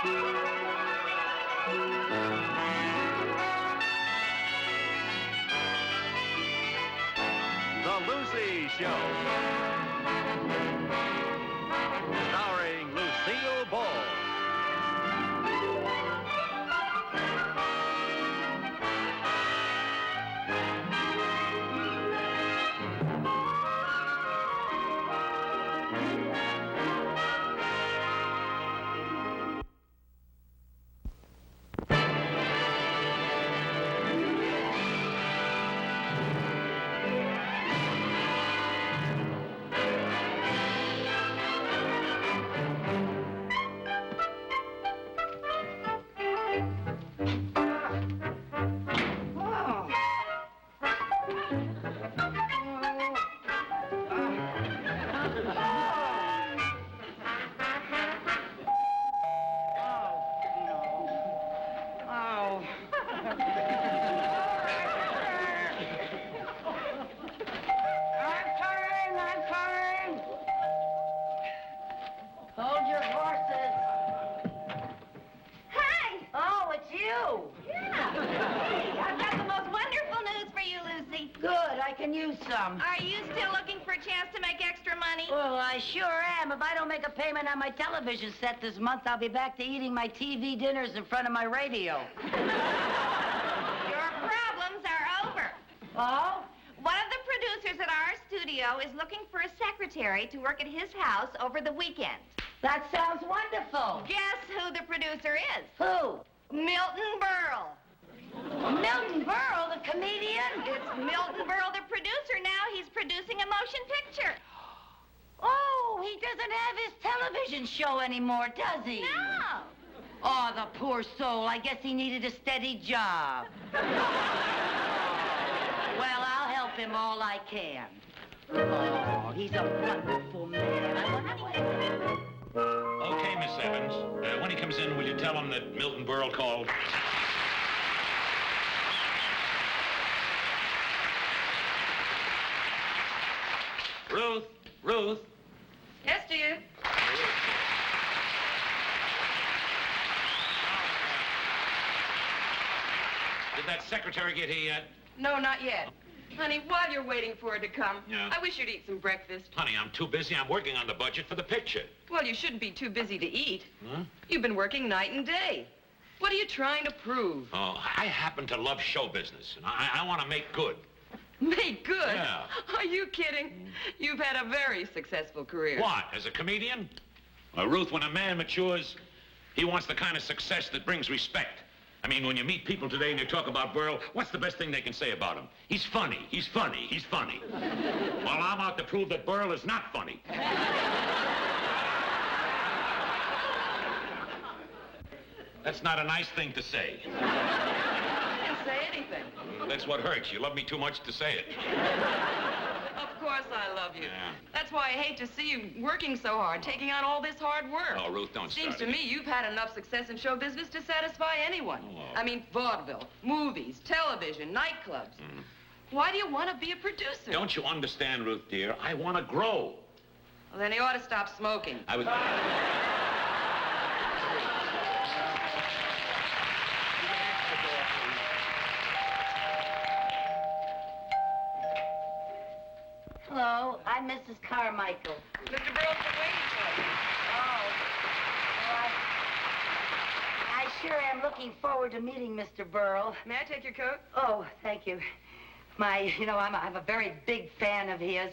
The Lucy Show. Starring Lucille Ball. Hold your horses. Hi. Oh, it's you. Yeah. Hey, I've got the most wonderful news for you, Lucy. Good, I can use some. Are you still looking for a chance to make extra money? Well, I sure am. If I don't make a payment on my television set this month, I'll be back to eating my TV dinners in front of my radio. Your problems are over. Oh? One of the producers at our studio is looking for a secretary to work at his house over the weekend. That sounds wonderful. Guess who the producer is? Who? Milton Berle. Milton Berle, the comedian? It's Milton Berle, the producer now. He's producing a motion picture. Oh, he doesn't have his television show anymore, does he? No. Oh, the poor soul. I guess he needed a steady job. Well, I'll help him all I can. Oh, he's a wonderful man. Okay, Miss Evans. When he comes in, will you tell him that Milton Berle called? Ruth. Yes, dear. Did that secretary get here yet? No, not yet. Honey, while you're waiting for her to come, Yeah. I wish you'd eat some breakfast. Honey, I'm too busy. I'm working on the budget for the picture. Well, you shouldn't be too busy to eat. Huh? You've been working night and day. What are you trying to prove? Oh, I happen to love show business, and I want to make good. Make good? Yeah. Are you kidding? You've had a very successful career. What, as a comedian? Ruth, when a man matures, he wants the kind of success that brings respect. I mean, when you meet people today and you talk about Berle, what's the best thing they can say about him? He's funny, he's funny, he's funny. Well, I'm out to prove that Berle is not funny. That's not a nice thing to say. I didn't say anything. That's what hurts. You love me too much to say it. Of course I love you. Yeah. That's why I hate to see you working so hard, taking on all this hard work. Oh, Ruth, don't Seems start to it. me you've had enough success in show business to satisfy anyone. Oh. I mean, vaudeville, movies, television, nightclubs. Mm. Why do you want to be a producer? Don't you understand, Ruth, dear? I want to grow. Well, then he ought to stop smoking. I was... Hello, I'm Mrs. Carmichael. Mr. Berle's been waiting for you. Oh. Well, I sure am looking forward to meeting Mr. Berle. May I take your coat? Oh, thank you. I'm a very big fan of his.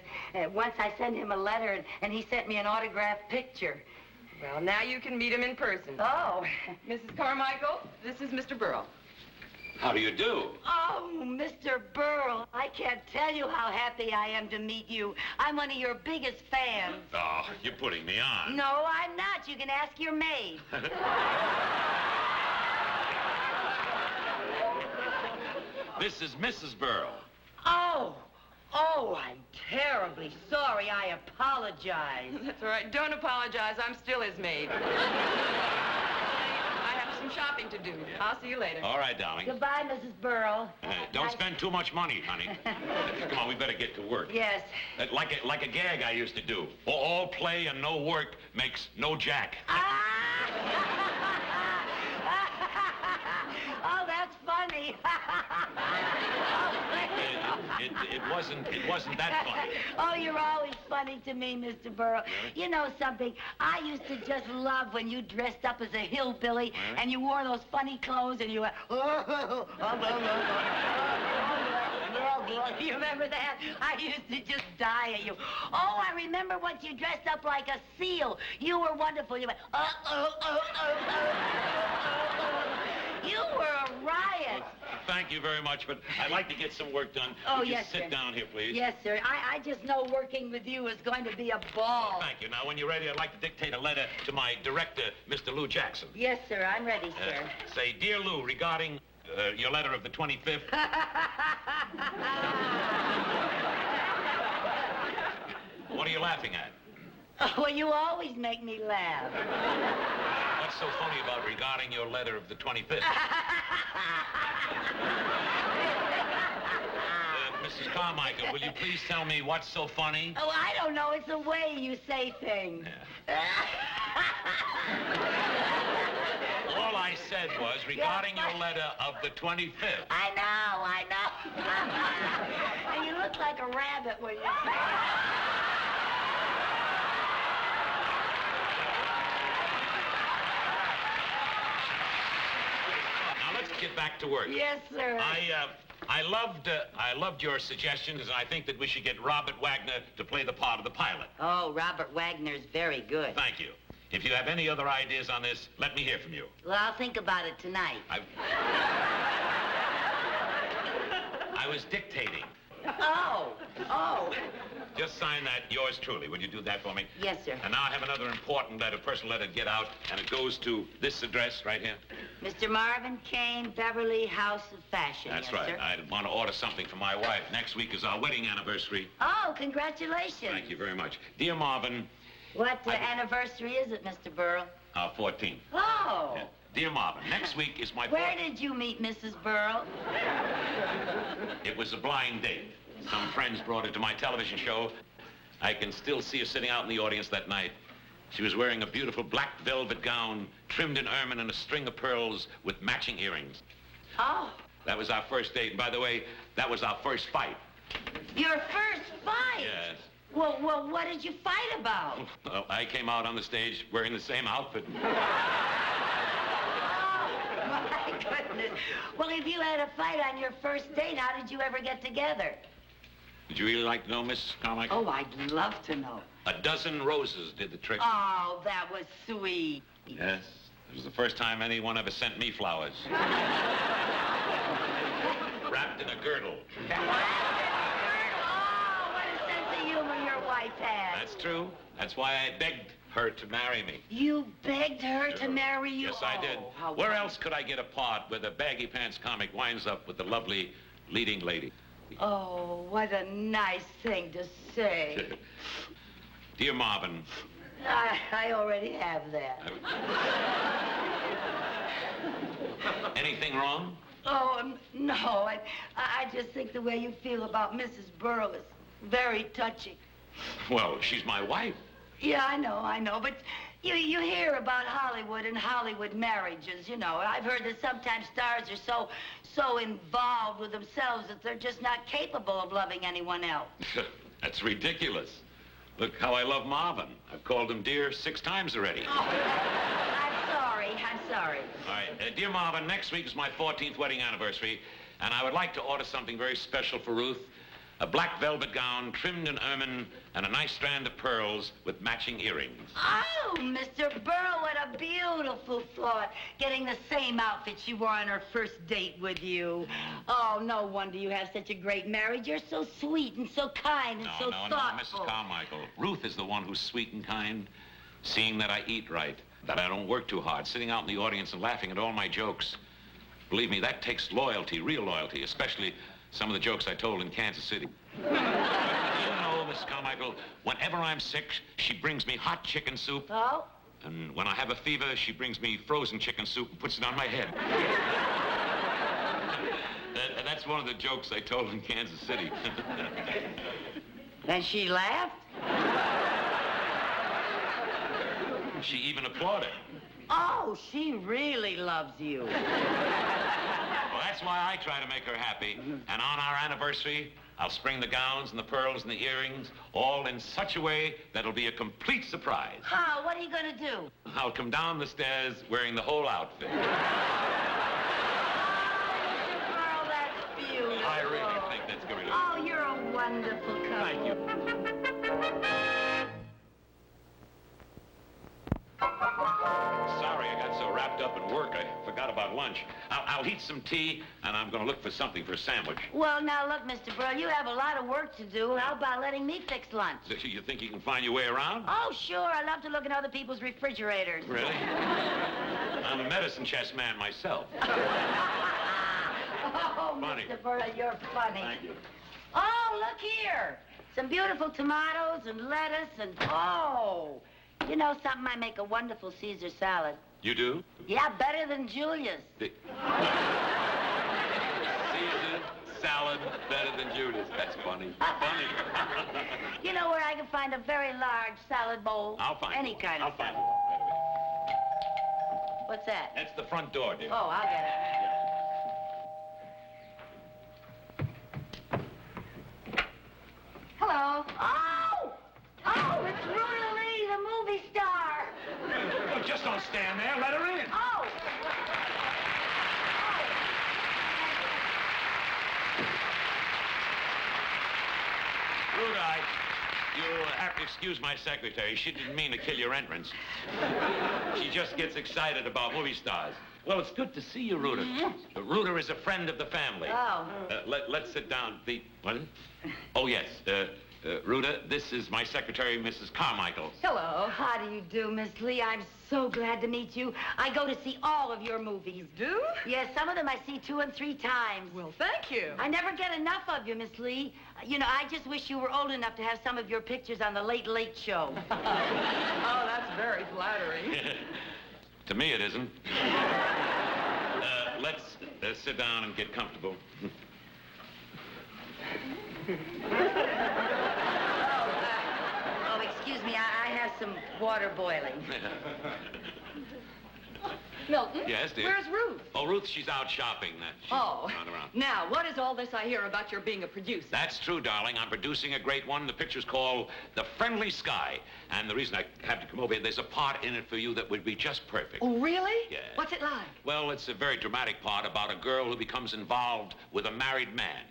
Once I sent him a letter, and he sent me an autographed picture. Well, now you can meet him in person. Oh. Mrs. Carmichael, this is Mr. Berle. How do you do? Oh, Mr. Berle, I can't tell you how happy I am to meet you. I'm one of your biggest fans. Oh, you're putting me on. No, I'm not. You can ask your maid. This is Mrs. Berle. Oh, I'm terribly sorry. I apologize. That's all right. Don't apologize. I'm still his maid. I have some shopping to do. I'll see you later. All right, darling. Goodbye, Mrs. Berle. Don't spend too much money, honey. Come on, we better get to work. Yes. Like a gag I used to do. All play and no work makes no jack. Ah! it wasn't that funny. Oh, you're always funny to me, Mr. Burrow. Really? You know something? I used to just love when you dressed up as a hillbilly and you wore those funny clothes and you went, you remember that? I used to just die at you. Oh, I remember once you dressed up like a seal. You were wonderful. You went, You were a riot. Thank you very much, but I'd like to get some work done. Oh, Would you yes, sit sir. down here, please? Yes, sir. I just know working with you is going to be a ball. Thank you. Now, when you're ready, I'd like to dictate a letter to my director, Mr. Lou Jackson. Yes, sir. I'm ready, sir. Say, Dear Lou, regarding your letter of the 25th... What are you laughing at? Well, you always make me laugh. What's so funny about regarding your letter of the 25th? Mrs. Carmichael, will you please tell me what's so funny? Oh, I don't know. It's the way you say things. Yeah. All I said was regarding your letter of the 25th. I know. And you look like a rabbit when you say it. Now, let's get back to work. Yes, sir. I loved your suggestions, and I think that we should get Robert Wagner to play the part of the pilot. Oh, Robert Wagner's very good. Thank you. If you have any other ideas on this, let me hear from you. Well, I'll think about it tonight. I was dictating. Oh. Just sign that, yours truly. Would you do that for me? Yes, sir. And now I have another important letter, personal letter to get out, and it goes to this address right here. Mr. Marvin Kane, Beverly House of Fashion. That's yes, right. Sir. I want to order something for my wife. Next week is our wedding anniversary. Oh, congratulations. Thank you very much. Dear Marvin... What anniversary is it, Mr. Burrow? 14th. Oh. Yeah. Dear Marvin, next week is my... Where did you meet Mrs. Burrow? It was a blind date. Some friends brought her to my television show. I can still see her sitting out in the audience that night. She was wearing a beautiful black velvet gown, trimmed in ermine and a string of pearls with matching earrings. Oh. That was our first date. And by the way, that was our first fight. Your first fight? Yes. Well, what did you fight about? Well, I came out on the stage wearing the same outfit. Oh, my goodness. Well, if you had a fight on your first date, how did you ever get together? Would you really like to know, Mrs. Carmichael? Oh, I'd love to know. A dozen roses did the trick. Oh, that was sweet. Yes. It was the first time anyone ever sent me flowers. Wrapped in a girdle. Oh, what a sense of humor your wife has. That's true. That's why I begged her to marry me. You begged her to marry you? Yes, I did. How Where else could I get a part where the baggy pants comic winds up with the lovely leading lady? Oh, what a nice thing to say. Dear Marvin. I already have that. Anything wrong? Oh, no. I just think the way you feel about Mrs. Burrow is very touching. Well, she's my wife. Yeah, I know, but you hear about Hollywood and Hollywood marriages, you know. I've heard that sometimes stars are so involved with themselves that they're just not capable of loving anyone else. That's ridiculous. Look how I love Marvin. I've called him dear 6 times already. Oh, I'm sorry. All right, dear Marvin, next week is my 14th wedding anniversary, and I would like to order something very special for Ruth. A black velvet gown trimmed in ermine and a nice strand of pearls with matching earrings. Oh, Mr. Burrow, what a beautiful thought. Getting the same outfit she wore on her first date with you. Oh, no wonder you have such a great marriage. You're so sweet and so kind and so thoughtful. No, Mrs. Carmichael. Ruth is the one who's sweet and kind, seeing that I eat right, that I don't work too hard, sitting out in the audience and laughing at all my jokes. Believe me, that takes loyalty, real loyalty, especially some of the jokes I told in Kansas City. You know, Mrs. Carmichael, whenever I'm sick, she brings me hot chicken soup. Oh? And when I have a fever, she brings me frozen chicken soup and puts it on my head. That's one of the jokes I told in Kansas City. And she laughed? She even applauded. Oh, she really loves you. Well, that's why I try to make her happy. And on our anniversary, I'll spring the gowns and the pearls and the earrings, all in such a way that it'll be a complete surprise. How? What are you going to do? I'll come down the stairs wearing the whole outfit. Girl, that's beautiful. I really think that's going to be... Oh, you're a wonderful couple. Thank you. Sorry, I got so wrapped up in work, I forgot about lunch. I'll heat some tea, and I'm going to look for something for a sandwich. Well, now, look, Mr. Burl, you have a lot of work to do. How about letting me fix lunch? You think you can find your way around? Oh, sure. I love to look in other people's refrigerators. Really? I'm a medicine chest man myself. Oh, Funny. Mr. Burl, you're funny. Thank you. Oh, look here. Some beautiful tomatoes and lettuce and... Oh, you know something? I make a wonderful Caesar salad. You do? Yeah, better than Julius. Caesar salad better than Judas. That's funny. Funny. You know where I can find a very large salad bowl? I'll find Any one. kind I'll of find salad. one right away. What's that? That's the front door, dear. Oh, I'll get it. Hello. Oh! Oh, it's Ruta Lee, the movie star. Well, just don't stand there. Let her in. Oh! Ruda, you'll have to excuse my secretary. She didn't mean to kill your entrance. She just gets excited about movie stars. Well, it's good to see you, Ruta. Ruta is a friend of the family. Oh. Let's sit down. What? Oh, yes. Ruta, this is my secretary, Mrs. Carmichael. Hello. How do you do, Miss Lee? I'm so glad to meet you. I go to see all of your movies. Do? Yes, some of them I see 2 and 3 times. Well, thank you. I never get enough of you, Miss Lee. You know, I just wish you were old enough to have some of your pictures on the Late Late Show. Oh, that's very flattering. To me, it isn't. Let's sit down and get comfortable. Oh, excuse me, I have some water boiling. Milton? Yes, dear? Where's Ruth? Oh, Ruth, she's out shopping. She's Oh. not around. Now, what is all this I hear about your being a producer? That's true, darling. I'm producing a great one. The picture's called The Friendly Sky. And the reason I have to come over here, there's a part in it for you that would be just perfect. Oh, really? Yes. What's it like? Well, it's a very dramatic part about a girl who becomes involved with a married man.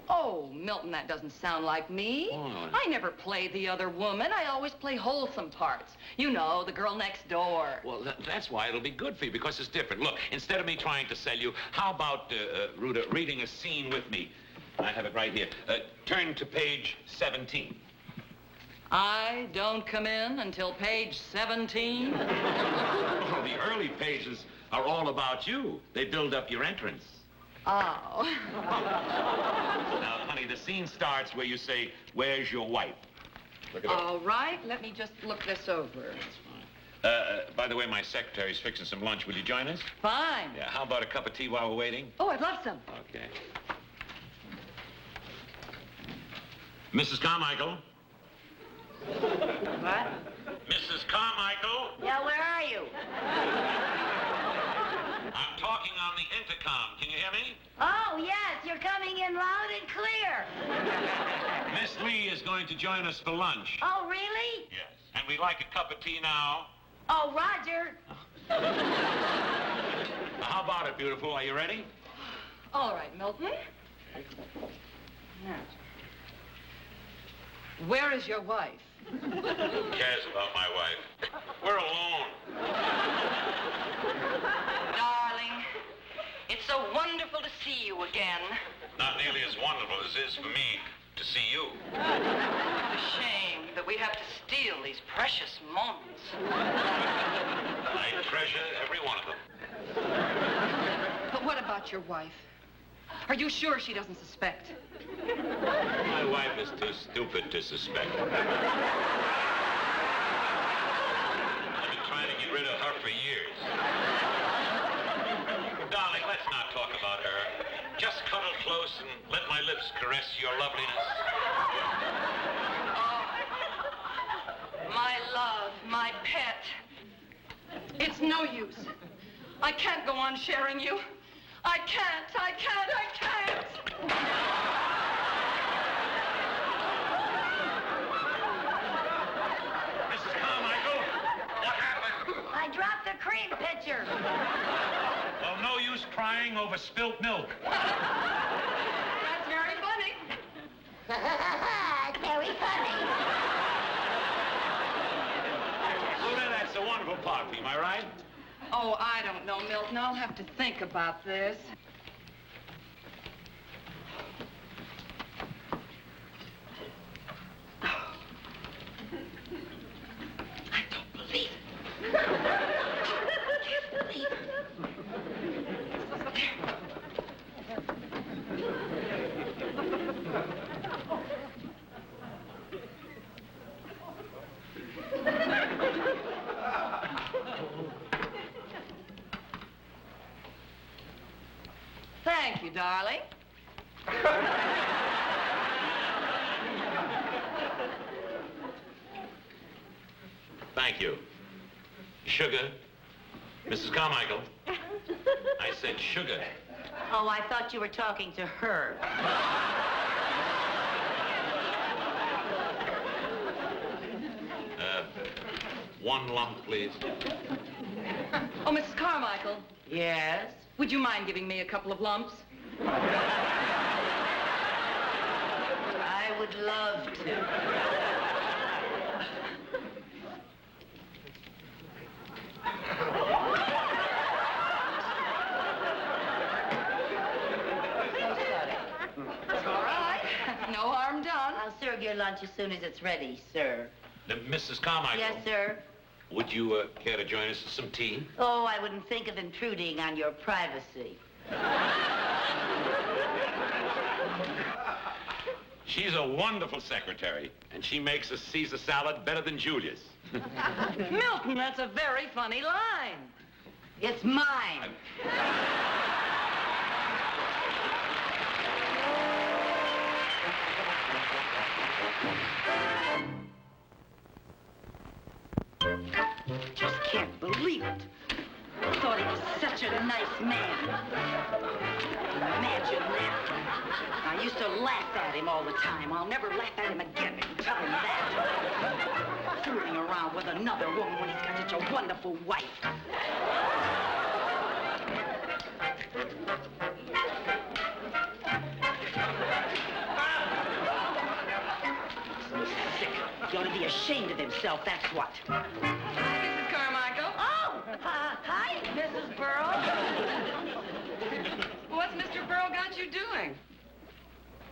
Oh, Milton, that doesn't sound like me. Why? I never play the other woman. I always play wholesome parts. You know, the girl next door. Well, that's why it'll be good for you, because it's different. Look, instead of me trying to sell you, how about, Ruta, reading a scene with me? I have it right here. Turn to page 17. I don't come in until page 17. Oh, the early pages are all about you. They build up your entrance. Oh. Now, honey, the scene starts where you say, "Where's your wife?" Look it up. All right, let me just look this over. By the way, my secretary's fixing some lunch. Will you join us? Fine. Yeah, how about a cup of tea while we're waiting? Oh, I'd love some. Okay. Mrs. Carmichael? What? Mrs. Carmichael? Yeah, where are you? I'm talking on the intercom. Can you hear me? Oh, yes, you're coming in loud and clear. Miss Lee is going to join us for lunch. Oh, really? Yes. And we'd like a cup of tea now. Oh, Roger. How about it, beautiful? Are you ready? All right, Milton. Now. Where is your wife? Who cares about my wife? We're alone. Darling, it's so wonderful to see you again. Not nearly as wonderful as it is for me to see you. What a shame that we have to steal these precious moments. I treasure every one of them. But what about your wife? Are you sure she doesn't suspect? My wife is too stupid to suspect. I've been trying to get rid of her for years. Darling, let's not talk about her. Just cuddle close and let my lips caress your loveliness. Oh, my love, my pet. It's It's no use. I can't go on sharing you. I can't. Mrs. Carmichael, what happened? I dropped the cream pitcher. Well, no use crying over spilt milk. That's very funny. Very funny. Luda, that's the wonderful part, am I right? Oh, I don't know, Milton. I'll have to think about this. I don't believe it. I can't believe it. Thank you, darling. Thank you. Sugar. Mrs. Carmichael. I said sugar. Oh, I thought you were talking to her. One lump, please. Oh, Mrs. Carmichael, Yes? would you mind giving me a couple of lumps? I would love to. All right. No harm done. I'll serve your lunch as soon as it's ready, sir. Mrs. Carmichael. Yes, sir? Would you care to join us for some tea? Oh, I wouldn't think of intruding on your privacy. She's a wonderful secretary, and she makes a Caesar salad better than Julia's. Milton, that's a very funny line. It's mine. Just can't believe it. I thought he was such a nice man. Imagine that. I used to laugh at him all the time. I'll never laugh at him again. Tell him that. Fooling around with another woman when he's got such a wonderful wife. So sick. He ought to be ashamed of himself, that's what. Hi, Mrs. Carmichael. Oh, hi, Mrs. Burrow. What's Mr. Burrow got you doing?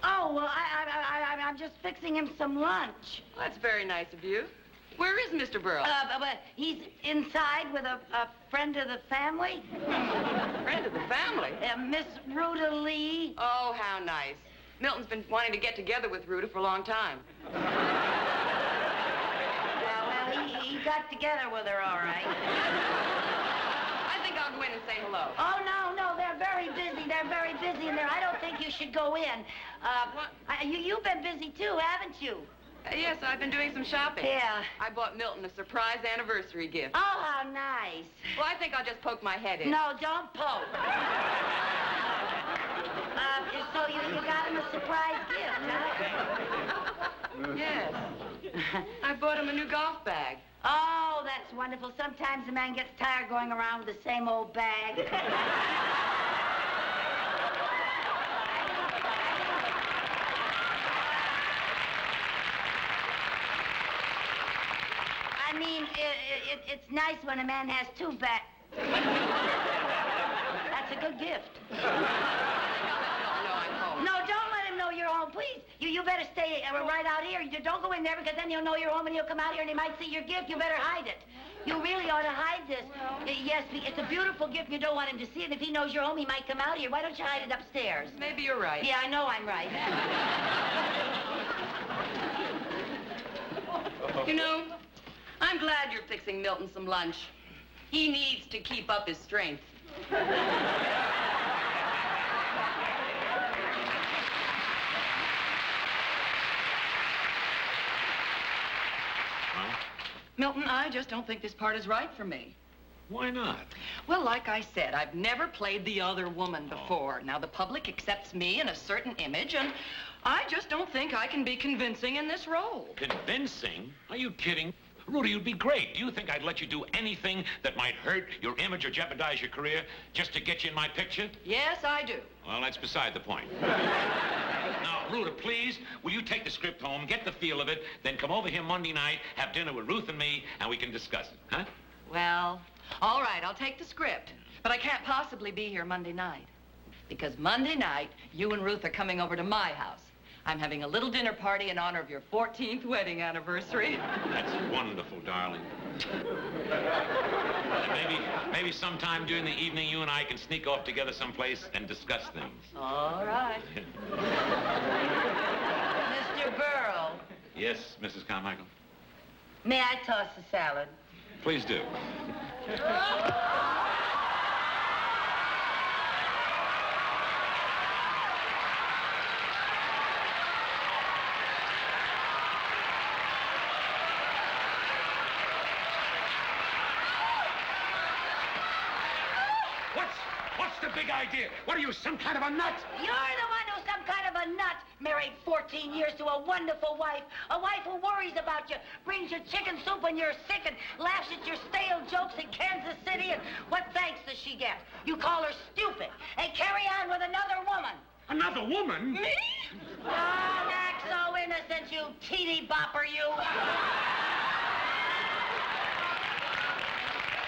Oh, well, I'm just fixing him some lunch. Well, that's very nice of you. Where is Mr. Burrow? But he's inside with a friend of the family. Friend of the family? Miss Rhoda Lee. Oh, how nice. Milton's been wanting to get together with Rhoda for a long time. Well, he got together with her, all right. I think I'll go in and say hello. Oh, no, they're very busy. They're very busy in there. I don't think you should go in. What? You've been busy, too, haven't you? Yes, I've been doing some shopping. Yeah. I bought Milton a surprise anniversary gift. Oh, how nice. Well, I think I'll just poke my head in. No, don't poke. So you got him a surprise gift, huh? Yes. I bought him a new golf bag. Oh, that's wonderful. Sometimes a man gets tired going around with the same old bag. I mean, it's nice when a man has two bags. That's a good gift. No, I'm home. No, don't let him know you're home, please. You better stay right out here. You don't go in there because then he'll know you're home and he'll come out here and he might see your gift. You better hide it. You really ought to hide this. Yes, it's a beautiful gift. You don't want him to see it. If he knows you're home, he might come out here. Why don't you hide it upstairs? Maybe you're right. Yeah, I know I'm right. You know, I'm glad you're fixing Milton some lunch. He needs to keep up his strength. Milton, I just don't think this part is right for me. Why not? Well, like I said, I've never played the other woman before. Now, the public accepts me in a certain image, and I just don't think I can be convincing in this role. Convincing? Are you kidding? Rudy, you'd be great. Do you think I'd let you do anything that might hurt your image or jeopardize your career just to get you in my picture? Yes, I do. Well, that's beside the point. Now, Ruta, please, will you take the script home, get the feel of it, then come over here Monday night, have dinner with Ruth and me, and we can discuss it, huh? Well, all right, I'll take the script. But I can't possibly be here Monday night. Because Monday night, you and Ruth are coming over to my house. I'm having a little dinner party in honor of your 14th wedding anniversary. That's wonderful, darling. Maybe sometime during the evening, you and I can sneak off together someplace and discuss things. All right. Mr. Berles, Yes, Mrs. Carmichael? may I toss the salad? Please do. What's the big idea? What are you, some kind of a nut? You're the one who's some kind of a nut. Married 14 years to a wonderful wife. A wife who worries about you, brings you chicken soup when you're sick, and laughs at your stale jokes in Kansas City. And what thanks does she get? You call her stupid and carry on with another woman. Another woman? Me? Don't act so innocent, you teeny bopper, you.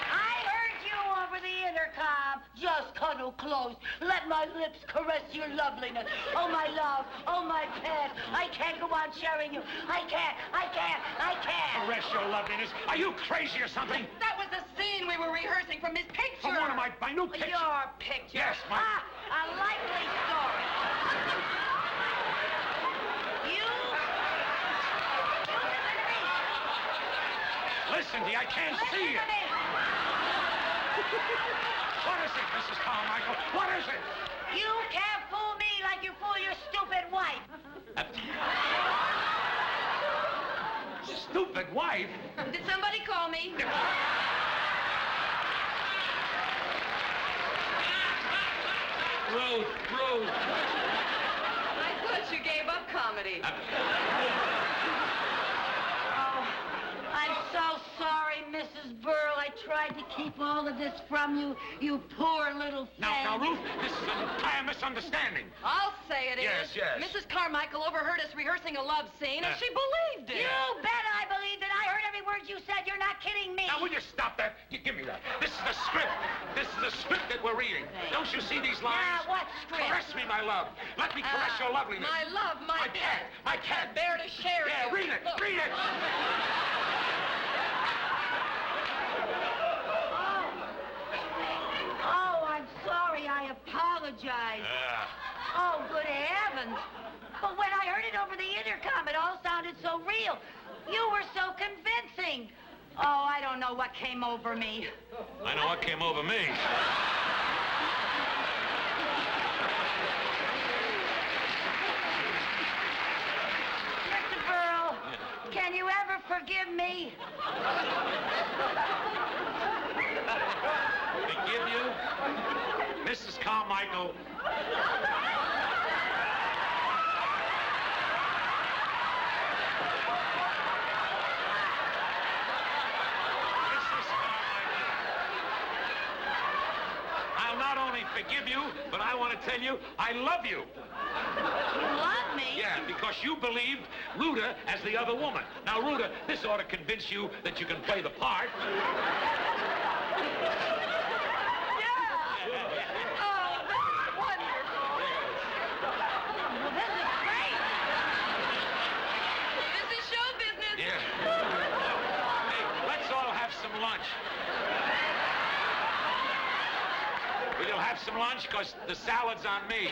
I heard you over the intercom. Just cuddle close. Let my lips caress your loveliness. Oh, my love. Oh, my pet. I can't go on sharing you. I can't. Caress your loveliness. Are you crazy or something? That was the scene we were rehearsing from his picture. From one of my new pictures. Your picture. Yes, my... Ah, a likely story. You Listen to me. I can't see listen you. to me. What is it, Mrs. Carmichael? What is it? You can't fool me like you fool your stupid wife. Stupid wife? Did somebody call me? Ruth. I thought you gave up comedy. Oh, I'm so sorry, Mrs. Berles. I tried to keep all of this from you, you poor little thing. Now, Ruth, this is an entire misunderstanding. I'll say it is. Yes. Mrs. Carmichael overheard us rehearsing a love scene, and she believed it. You bet I believed it. I heard every word you said. You're not kidding me. Now, will you stop that? You give me that. This is the script. This is the script that we're reading. Don't you see these lines? Now, what script? Caress me, my love. Let me caress your loveliness. My love, my pet. My cat. Bear to share Yeah, you. read it. Look. Read it. Oh, I'm sorry. I apologize. Oh, good heavens. But when I heard it over the intercom, it all sounded so real. You were so convincing. Oh, I don't know what came over me. I know what came over me. Mr. Berles, can you ever forgive me? Forgive you? Mrs. Carmichael. I'll not only forgive you, but I want to tell you I love you. You love me? Yeah, because you believed Ruta as the other woman. Now, Ruta, this ought to convince you that you can play the part. Oh, that's wonderful. Well, this is great. This is show business. Yeah. Hey, let's all have some lunch. We'll have some lunch because the salad's on me.